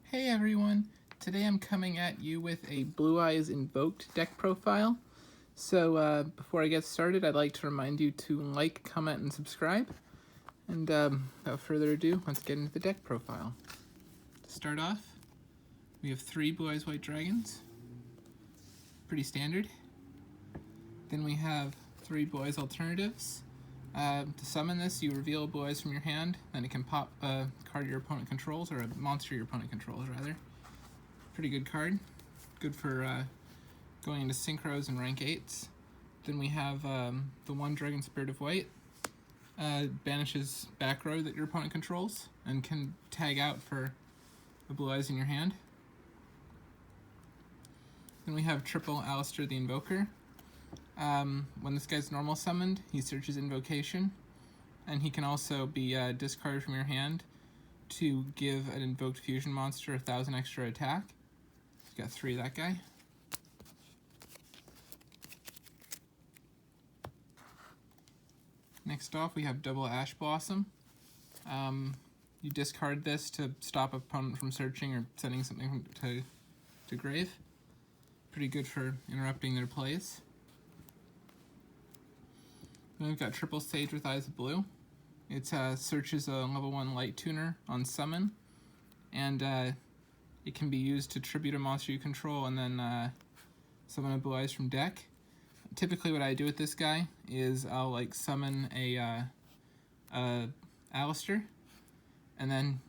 Hey everyone! Today I'm coming at you with a Blue Eyes Invoked deck profile. So before I get started, I'd like to remind you to like, comment, and subscribe. And without further ado, let's get into the deck profile. To start off, we have 3 Blue Eyes White Dragons. Pretty standard. Then we have 3 Blue Eyes Alternatives. To summon this, you reveal a Blue Eyes from your hand, then it can pop a card your opponent controls, or a monster your opponent controls, rather. Pretty good card. Good for going into Synchros and rank 8s. Then we have the 1 Dragon Spirit of White. Banishes back row that your opponent controls, and can tag out for the Blue Eyes in your hand. Then we have triple Alistair the Invoker. When this guy's normal summoned, he searches Invocation, and he can also be discarded from your hand to give an invoked fusion monster 1,000 extra attack. We've got 3 of that guy. Next off, we have double Ash Blossom. You discard this to stop opponent from searching or sending something to grave. Pretty good for interrupting their plays. Then we've got triple Sage with Eyes of Blue. It searches a level 1 Light Tuner on summon, and it can be used to tribute a monster you control and then summon a Blue Eyes from deck. Typically what I do with this guy is I'll summon a Alistair, and then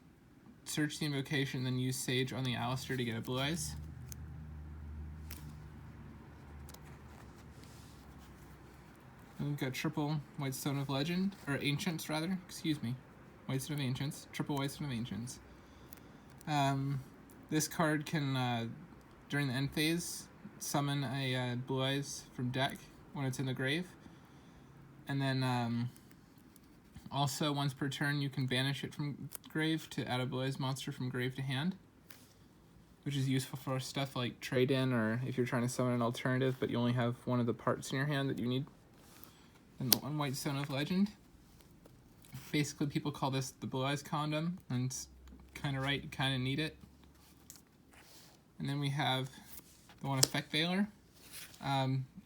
search the invocation, then use Sage on the Alistair to get a Blue Eyes. And we've got triple White Stone of Legend, or Ancients rather, excuse me. White Stone of Ancients, triple White Stone of Ancients. This card can, during the end phase, summon a Blue Eyes from deck when it's in the grave. And then also once per turn you can banish it from grave to add a Blue Eyes monster from grave to hand, which is useful for stuff like trade-in, or if you're trying to summon an alternative but you only have one of the parts in your hand that you need. And the 1 White Stone of Legend. Basically, people call this the Blue Eyes condom, and it's kind of right, you kind of need it. And then we have the 1 Effect Veiler.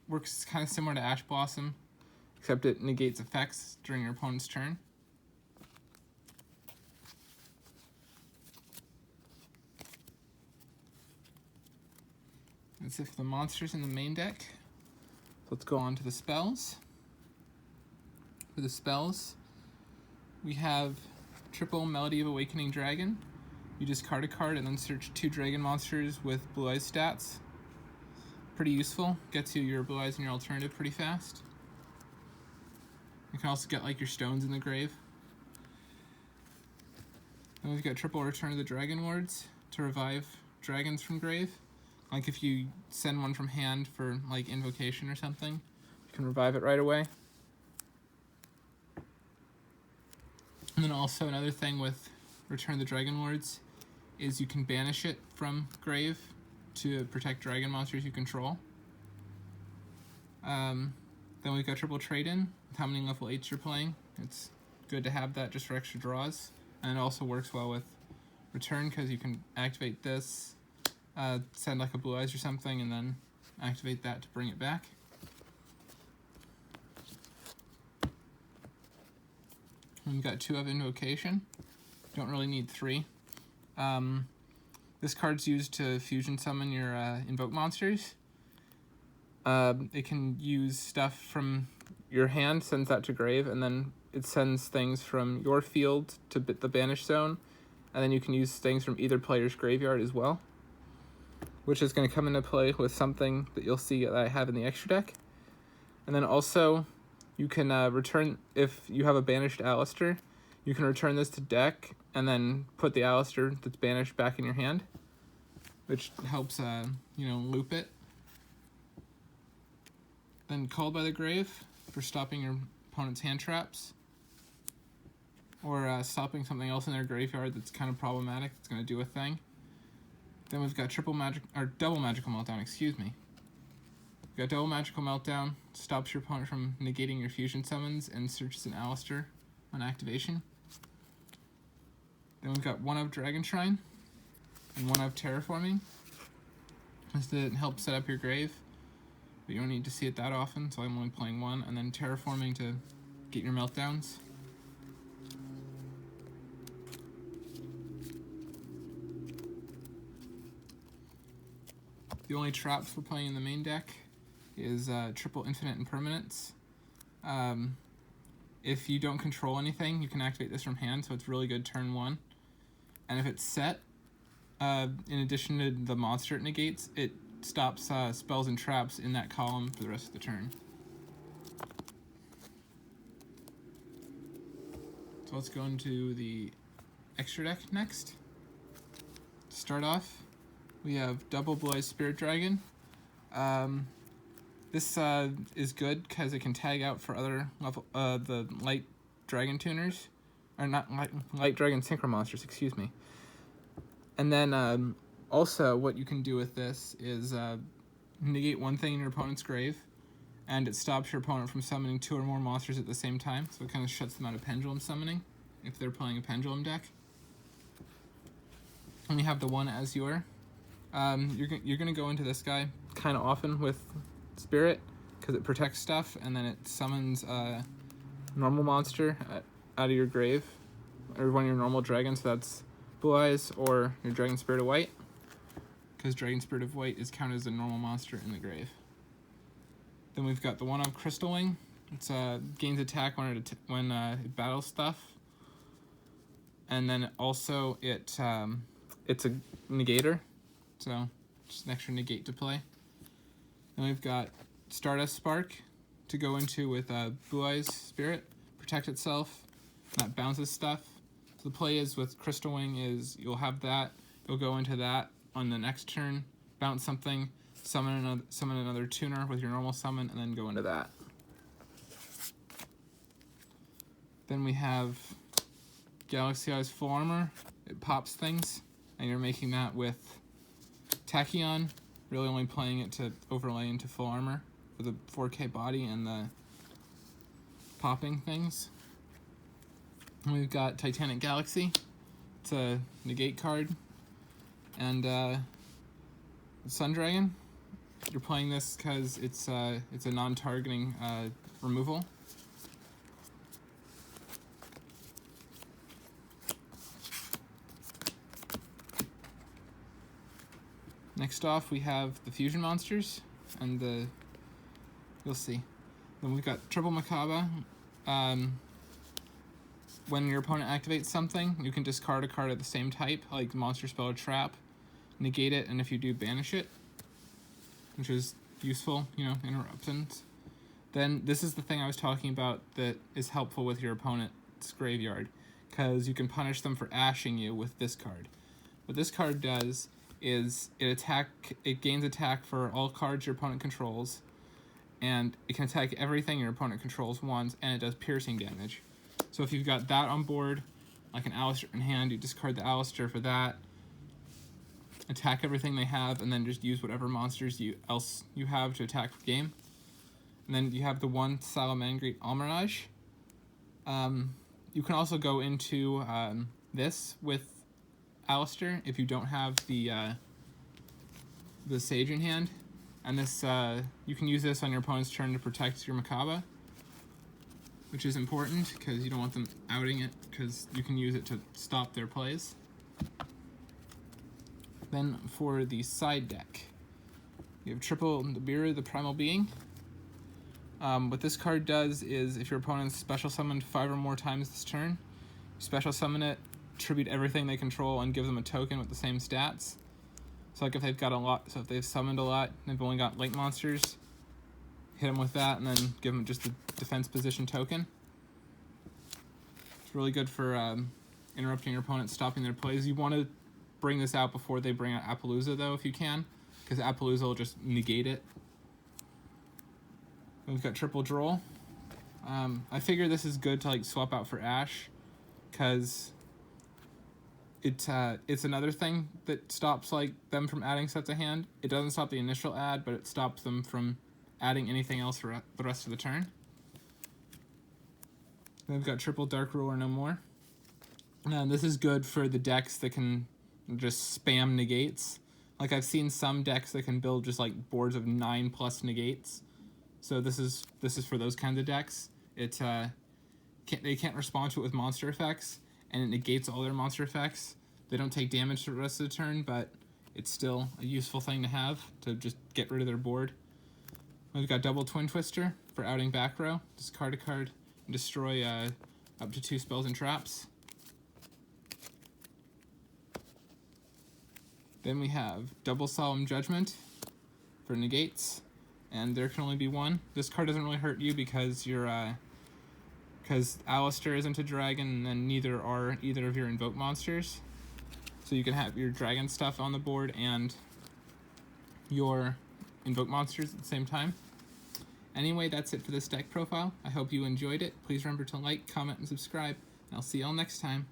Works kind of similar to Ash Blossom, except it negates effects during your opponent's turn. That's it for the monsters in the main deck. So let's go on to the spells. For the spells, we have triple Melody of Awakening Dragon. You discard a card and then search 2 dragon monsters with Blue Eyes stats. Pretty useful. Gets you your Blue Eyes and your alternative pretty fast. You can also get your stones in the grave. Then we've got triple Return of the Dragon Wards to revive dragons from grave. Like if you send one from hand for invocation or something, you can revive it right away. And then also another thing with Return the Dragon Wards is you can banish it from grave to protect dragon monsters you control. Then we've got triple trade-in with how many level 8s you're playing. It's good to have that just for extra draws. And it also works well with Return because you can activate this, send a Blue Eyes or something, and then activate that to bring it back. And we've got 2 of Invocation. Don't really need 3. This card's used to fusion summon your invoke monsters. It can use stuff from your hand, sends that to grave, and then it sends things from your field to the banish zone, and then you can use things from either player's graveyard as well, which is going to come into play with something that you'll see that I have in the extra deck. And then also, you can return, if you have a banished Alistair, you can return this to deck and then put the Alistair that's banished back in your hand, which helps, loop it. Then Called by the Grave for stopping your opponent's hand traps, or stopping something else in their graveyard that's kind of problematic, that's going to do a thing. Then we've got double Magical Meltdown, excuse me. We've got double Magical Meltdown, stops your opponent from negating your fusion summons and searches an Alistair on activation. Then we've got 1 of Dragon Shrine. and one of terraforming, just to help set up your grave. But you don't need to see it that often, so I'm only playing one, and then terraforming to get your meltdowns. The only traps we're playing in the main deck is triple infinite impermanence. If you don't control anything, you can activate this from hand, so it's really good turn 1. And if it's set, in addition to the monster it negates, it stops spells and traps in that column for the rest of the turn. So let's go into the extra deck next. To start off, we have double Blue-Eyes Spirit Dragon. This is good because it can tag out for other level, the light dragon tuners, or not light dragon synchro monsters, excuse me. And then also what you can do with this is negate one thing in your opponent's grave, and it stops your opponent from summoning 2 or more monsters at the same time, so it kind of shuts them out of pendulum summoning if they're playing a pendulum deck. And you have the one Azure. You're gonna go into this guy kind of often with Spirit because it protects stuff, and then it summons a normal monster out of your grave, or one of your normal dragons. So that's Blue Eyes or your Dragon Spirit of White, because Dragon Spirit of White is counted as a normal monster in the grave. Then we've got the one of Crystal Wing. It's gains attack when it battles stuff, and then also it's a negator, so just an extra negate to play. Then we've got Stardust Spark to go into with Blue Eyes Spirit, protect itself, and that bounces stuff. So the play is with Crystal Wing is you'll have that, you'll go into that on the next turn, bounce something, summon another tuner with your normal summon, and then go into that. Then we have Galaxy Eyes Full Armor. It pops things, and you're making that with Tachyon, really only playing it to overlay into full armor for the 4K body and the popping things. And we've got Titanic Galaxy. It's a negate card. And Sun Dragon. You're playing this because it's a non-targeting removal. Next off, we have the fusion monsters, and you'll see. Then we've got Triple Macabre. When your opponent activates something, you can discard a card of the same type, like monster, spell, or trap, negate it, and if you do, banish it, which is useful, interruptions. Then this is the thing I was talking about that is helpful with your opponent's graveyard, because you can punish them for ashing you with this card. What this card does is it gains attack for all cards your opponent controls, and it can attack everything your opponent controls once, and it does piercing damage. So if you've got that on board, like an Alistair in hand, you discard the Alistair for that, attack everything they have, and then just use whatever monsters else you have to attack the game. And then you have the one Salamangreat Almirage. You can also go into this with Alistair if you don't have the Sage in hand, and this you can use this on your opponent's turn to protect your Macabre, which is important because you don't want them outing it, because you can use it to stop their plays. Then for the side deck, you have triple Nibiru, the Primal Being. What this card does is if your opponent's special summoned 5 or more times this turn, you special summon it, tribute everything they control, and give them a token with the same stats. So like if they've got a lot, so if they've summoned a lot, and they've only got light monsters, hit them with that, and then give them just a defense position token. It's really good for interrupting your opponent, stopping their plays. You want to bring this out before they bring out Appaloosa, though, if you can, because Appaloosa will just negate it. Then we've got triple Droll. I figure this is good to like swap out for Ash, because it's another thing that stops like them from adding sets of hand. It doesn't stop the initial add, but it stops them from adding anything else for the rest of the turn. Then we've got triple Dark Ruler No More. And this is good for the decks that can just spam negates. Like I've seen some decks that can build just like boards of 9+ negates. So this is for those kinds of decks. They can't respond to it with monster effects, and it negates all their monster effects. They don't take damage for the rest of the turn, but it's still a useful thing to have to just get rid of their board. We've got double Twin Twister for outing back row. Discard a card and destroy up to 2 spells and traps. Then we have double Solemn Judgment for negates, and there can only be one. This card doesn't really hurt you because you're because Alistair isn't a dragon, and neither are either of your Invoked monsters. So you can have your dragon stuff on the board and your Invoked monsters at the same time. Anyway, that's it for this deck profile. I hope you enjoyed it. Please remember to like, comment, and subscribe, and I'll see y'all next time.